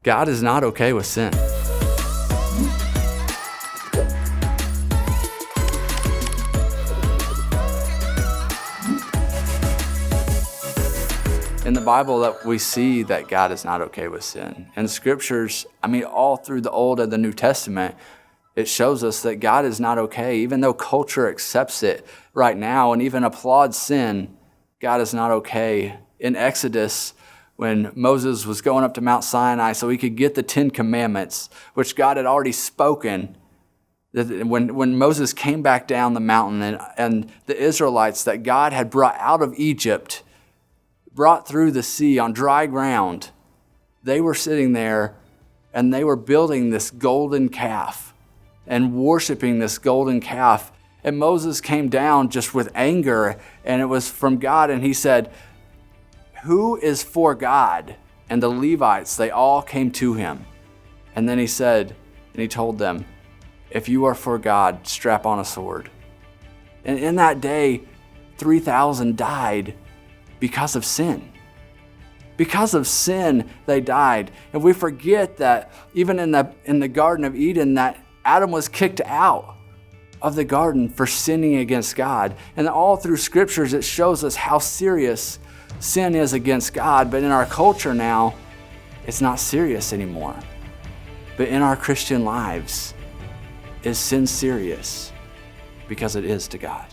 God is not okay with sin. In the Bible, that we see that God is not okay with sin. In scriptures, all through the Old and the New Testament, it shows us that God is not okay. Even though culture accepts it right now and even applauds sin, God is not okay. In Exodus, when Moses was going up to Mount Sinai so he could get the 10 Commandments, which God had already spoken, when Moses came back down the mountain and the Israelites that God had brought out of Egypt, brought through the sea on dry ground, they were sitting there and they were building this golden calf and worshiping this golden calf. And Moses came down just with anger, and it was from God. And he said, "Who is for God?" And the Levites, they all came to him. And then he said, and he told them, "If you are for God, strap on a sword." And in that day, 3,000 died because of sin. Because of sin, they died. And we forget that even in the Garden of Eden, that Adam was kicked out of the garden for sinning against God. And all through scriptures, it shows us how serious sin is against God. But in our culture now, it's not serious anymore. But in our Christian lives, is sin serious? Because it is to God.